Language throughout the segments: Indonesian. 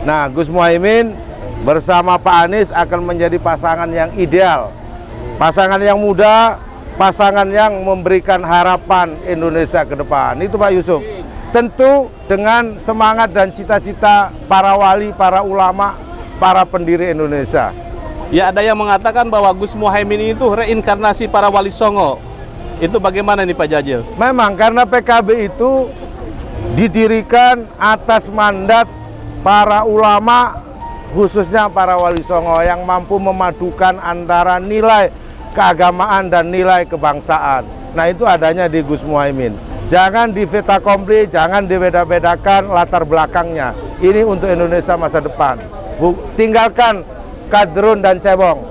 Nah, Gus Muhaimin bersama Pak Anies akan menjadi pasangan yang ideal. Pasangan yang muda, pasangan yang memberikan harapan Indonesia ke depan. Itu Pak Yusuf. Tentu dengan semangat dan cita-cita para wali, para ulama, para pendiri Indonesia. Ya, ada yang mengatakan bahwa Gus Muhaimin itu reinkarnasi para wali Songo. Itu bagaimana nih Pak Jajil? Memang karena PKB itu didirikan atas mandat para ulama, khususnya para wali Songo yang mampu memadukan antara nilai keagamaan dan nilai kebangsaan. Nah, itu adanya di Gus Muhaimin. Jangan di fait accompli, jangan dibeda-bedakan latar belakangnya. Ini untuk Indonesia masa depan. Tinggalkan kadrun dan cebong.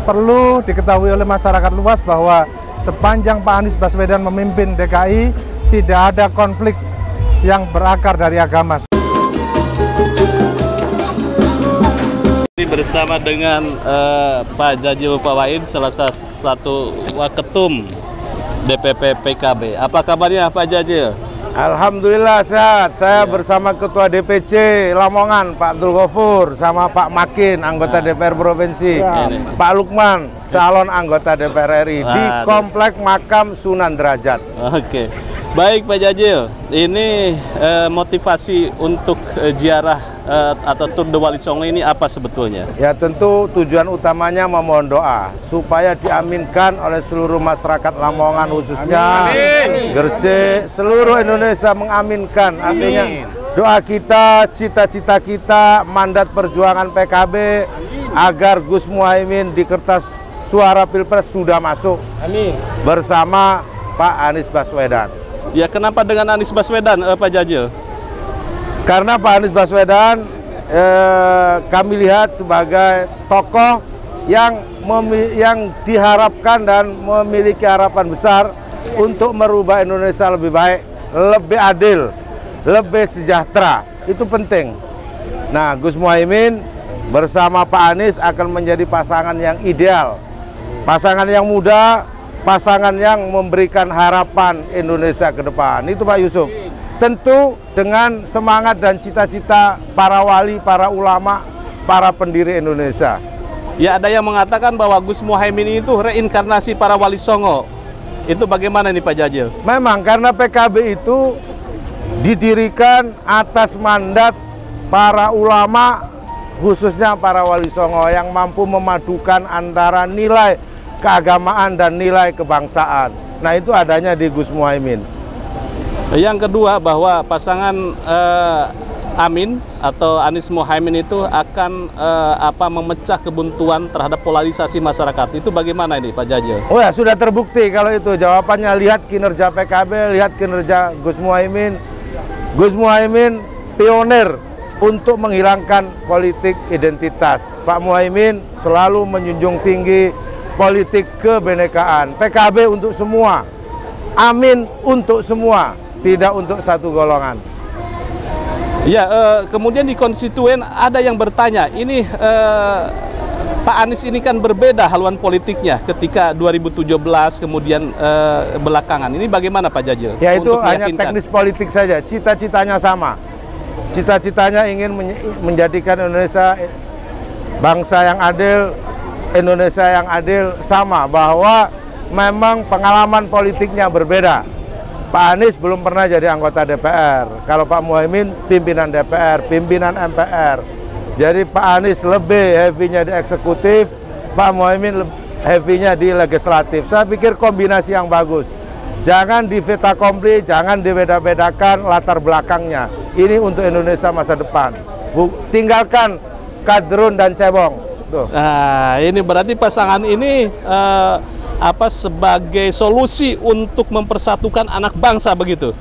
Perlu diketahui oleh masyarakat luas bahwa sepanjang Pak Anies Baswedan memimpin DKI, tidak ada konflik yang berakar dari agama. Bersama dengan Pak Jajil Fawaid, salah satu waketum DPP PKB. Apa kabarnya Pak Jajil? Alhamdulillah sehat. Saya bersama Ketua DPC Lamongan Pak Abdul Ghafur, sama Pak Makin, anggota DPR Provinsi, Pak Lukman, calon anggota DPR RI di Komplek Makam Sunan Derajat. Oke. Baik Pak Jajil, ini motivasi untuk ziarah atau tur de Wali Songo ini apa sebetulnya? Ya, tentu tujuan utamanya memohon doa supaya diaminkan oleh seluruh masyarakat Lamongan, khususnya Gresik, seluruh Indonesia mengaminkan. Artinya doa kita, cita-cita kita, mandat perjuangan PKB agar Gus Muhaimin di kertas suara Pilpres sudah masuk bersama Pak Anies Baswedan. Ya, kenapa dengan Anies Baswedan, Pak Jajil? Karena Pak Anies Baswedan kami lihat sebagai tokoh yang diharapkan dan memiliki harapan besar untuk merubah Indonesia lebih baik, lebih adil, lebih sejahtera. Itu penting. Nah, Gus Muhaimin bersama Pak Anies akan menjadi pasangan yang ideal. Pasangan yang muda, pasangan yang memberikan harapan Indonesia ke depan. Itu Pak Yusuf. Tentu dengan semangat dan cita-cita para wali, para ulama, para pendiri Indonesia. Ya, ada yang mengatakan bahwa Gus Muhaimin itu reinkarnasi para wali Songo. Itu bagaimana nih Pak Jajil? Memang karena PKB itu didirikan atas mandat para ulama, khususnya para wali Songo yang mampu memadukan antara nilai keagamaan dan nilai kebangsaan. Nah, itu adanya di Gus Muhaimin. Yang kedua, bahwa pasangan Amin atau Anies Muhaimin itu akan memecah kebuntuan terhadap polarisasi masyarakat. Itu bagaimana ini Pak Jajil? Oh ya, sudah terbukti kalau itu jawabannya. Lihat kinerja PKB, lihat kinerja Gus Muhaimin. Gus Muhaimin pionir untuk menghilangkan politik identitas. Pak Muhaimin selalu menjunjung tinggi politik kebenekaan. PKB untuk semua, Amin untuk semua, tidak untuk satu golongan. Ya, kemudian di konstituen ada yang bertanya, ini Pak Anies ini kan berbeda haluan politiknya ketika 2017 kemudian belakangan. Ini bagaimana Pak Jajil? Ya, itu hanya teknis politik saja. Cita-citanya sama. Cita-citanya ingin menjadikan Indonesia bangsa yang adil, Indonesia yang adil, sama, bahwa memang pengalaman politiknya berbeda. Pak Anies belum pernah jadi anggota DPR. Kalau Pak Muhaimin pimpinan DPR, pimpinan MPR. Jadi Pak Anies lebih heavy-nya di eksekutif, Pak Muhaimin heavy-nya di legislatif. Saya pikir kombinasi yang bagus. Jangan di fait accompli, jangan dibeda-bedakan latar belakangnya. Ini untuk Indonesia masa depan. Tinggalkan kadrun dan cebong. Tuh. Nah, ini berarti pasangan ini sebagai solusi untuk mempersatukan anak bangsa begitu?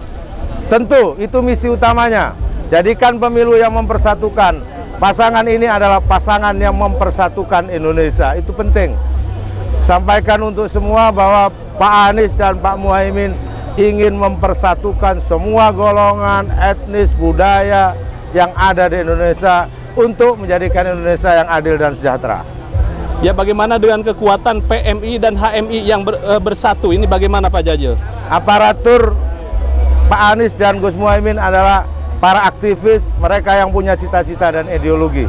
Tentu, itu misi utamanya. Jadikan pemilu yang mempersatukan. Pasangan ini adalah pasangan yang mempersatukan Indonesia. Itu penting. Sampaikan untuk semua bahwa Pak Anies dan Pak Muhaimin ingin mempersatukan semua golongan, etnis, budaya yang ada di Indonesia untuk menjadikan Indonesia yang adil dan sejahtera. Ya, bagaimana dengan kekuatan PMI dan HMI yang bersatu? Ini bagaimana Pak Jajil? Aparatur Pak Anies dan Gus Muhaimin adalah para aktivis, mereka yang punya cita-cita dan ideologi.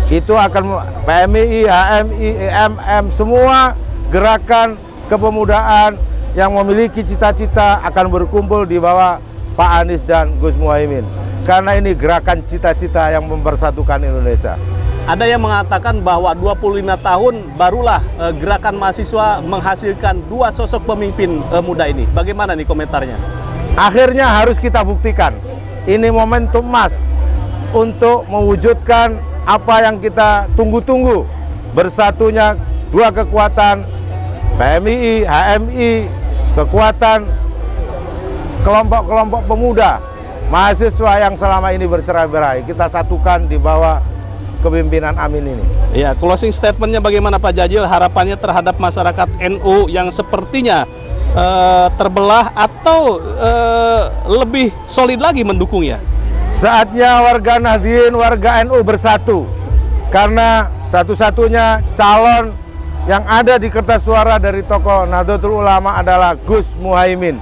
Itu akan PMII, HMI, EMM, semua gerakan kepemudaan yang memiliki cita-cita akan berkumpul di bawah Pak Anies dan Gus Muhaimin. Karena ini gerakan cita-cita yang mempersatukan Indonesia. Ada yang mengatakan bahwa 25 tahun barulah gerakan mahasiswa menghasilkan dua sosok pemimpin muda ini. Bagaimana nih komentarnya? Akhirnya harus kita buktikan. Ini momentum emas untuk mewujudkan apa yang kita tunggu-tunggu. Bersatunya dua kekuatan, PMII, HMI, kekuatan kelompok-kelompok pemuda, mahasiswa yang selama ini bercerai-berai. Kita satukan di bawah kepemimpinan Amin ini. Ya, closing statementnya bagaimana Pak Jajil? Harapannya terhadap masyarakat NU yang sepertinya terbelah atau lebih solid lagi mendukungnya? Saatnya warga Nahdien, warga NU bersatu. Karena satu-satunya calon yang ada di kertas suara dari tokoh Nahdlatul Ulama adalah Gus Muhaimin.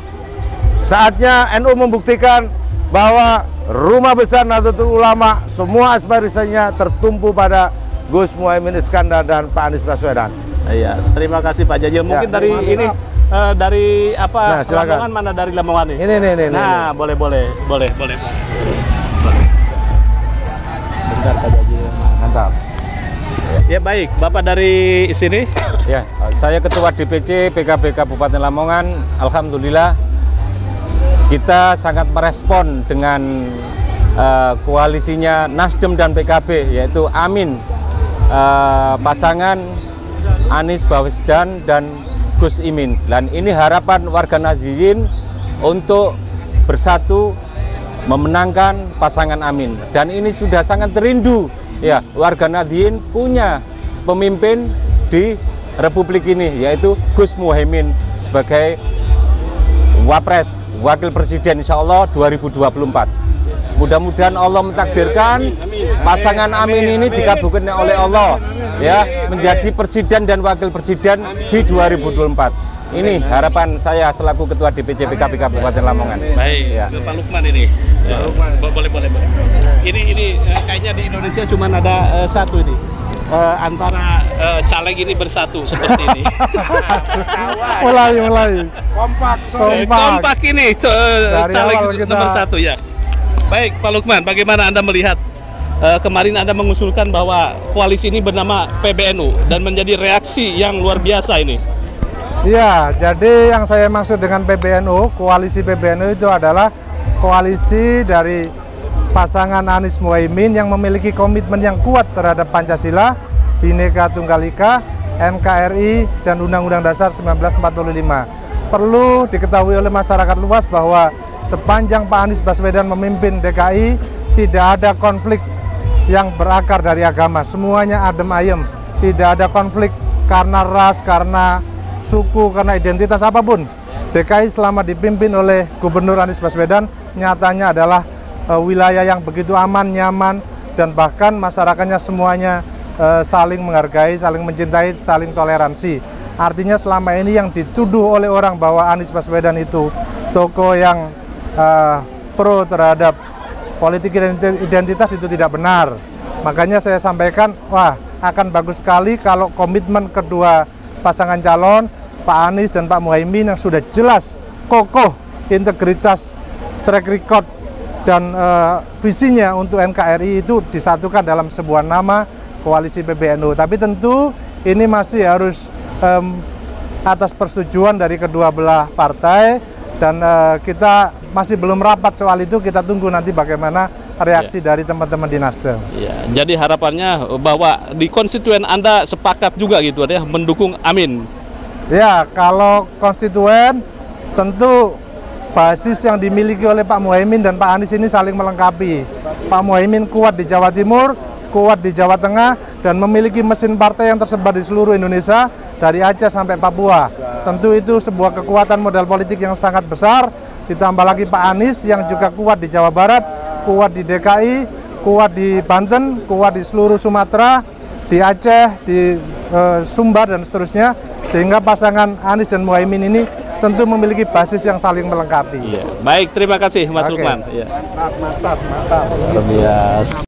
Saatnya NU membuktikan bahwa rumah besar Nahdlatul Ulama semua aspirasinya tertumpu pada Gus Muhaimin Iskandar dan Pak Anies Baswedan. Iya, terima kasih Pak Jajil. Mungkin dari ini dari apa? Nah, Lamongan mana dari Lamongan nih? Ini. Nah, boleh. Bentar Pak Jajil. Mantap. Ya baik, Bapak dari sini. Ya, saya Ketua DPC PKB Kabupaten Lamongan. Alhamdulillah kita sangat merespon dengan koalisinya Nasdem dan PKB, yaitu Amin, pasangan Anies Baswedan dan Gus Imin. Dan ini harapan warga Nahdien untuk bersatu memenangkan pasangan Amin. Dan ini sudah sangat rindu, ya, warga Nahdien punya pemimpin di Republik ini, yaitu Gus Muhaimin sebagai Wapres, Wakil Presiden insya Allah 2024. Mudah-mudahan Allah mentakdirkan pasangan Amin ini dikabulkan oleh Allah, ya, menjadi Presiden dan Wakil Presiden di 2024. Ini harapan saya selaku Ketua DPC PKB Kabupaten Lamongan. Baik, Ya. Pak Lukman ini. Boleh. Ini kayaknya di Indonesia cuma ada satu ini. Antara caleg ini bersatu seperti ini. Mulai. Kompak ini caleg nomor satu ya. Baik, Pak Lukman, bagaimana Anda melihat kemarin Anda mengusulkan bahwa koalisi ini bernama PBNU dan menjadi reaksi yang luar biasa ini? Iya, jadi yang saya maksud dengan PBNU, koalisi PBNU itu adalah koalisi dari pasangan Anies Muhaimin yang memiliki komitmen yang kuat terhadap Pancasila, Bhinneka Tunggal Ika, NKRI, dan Undang-Undang Dasar 1945. Perlu diketahui oleh masyarakat luas bahwa sepanjang Pak Anies Baswedan memimpin DKI, tidak ada konflik yang berakar dari agama. Semuanya adem ayem, tidak ada konflik karena ras, karena suku, karena identitas apapun. DKI selama dipimpin oleh Gubernur Anies Baswedan nyatanya adalah wilayah yang begitu aman, nyaman, dan bahkan masyarakatnya semuanya saling menghargai, saling mencintai, saling toleransi. Artinya selama ini yang dituduh oleh orang bahwa Anies Baswedan itu tokoh yang pro terhadap politik identitas itu tidak benar. Makanya saya sampaikan, wah, akan bagus sekali kalau komitmen kedua pasangan calon, Pak Anies dan Pak Muhaimin, yang sudah jelas, kokoh, integritas, track record, dan visinya untuk NKRI itu disatukan dalam sebuah nama koalisi PBNU. Tapi tentu ini masih harus atas persetujuan dari kedua belah partai, dan kita masih belum rapat soal itu. Kita tunggu nanti bagaimana reaksi dari teman-teman di Nasdem. Ya, jadi harapannya bahwa di konstituen Anda sepakat juga gitu ya, mendukung Amin. Ya, kalau konstituen tentu basis yang dimiliki oleh Pak Muhaimin dan Pak Anies ini saling melengkapi. Pak Muhaimin kuat di Jawa Timur, kuat di Jawa Tengah, dan memiliki mesin partai yang tersebar di seluruh Indonesia, dari Aceh sampai Papua. Tentu itu sebuah kekuatan modal politik yang sangat besar. Ditambah lagi Pak Anies yang juga kuat di Jawa Barat, kuat di DKI, kuat di Banten, kuat di seluruh Sumatera, di Aceh, di Sumbar, dan seterusnya. Sehingga pasangan Anies dan Muhaimin ini tentu memiliki basis yang saling melengkapi. Iya. Baik, terima kasih Mas Oke. Lukman. Iya. Mantap. Luar biasa.